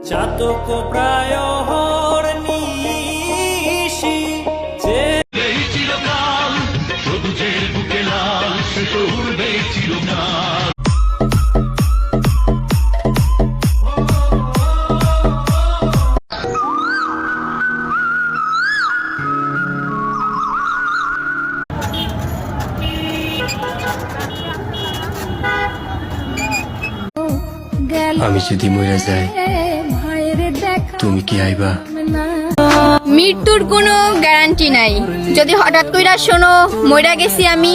চাতক প্রায় হরনিশি যে চিরকাল সবুজের বুকে লাল সে তো উড়বে চিরকাল। আমি যদি মরে যাই তুমি কি আইবা? মৃত্যুর কোনো গ্যারান্টি নাই, যদি হঠাৎ কইরা শোনো মইরা গেছি আমি,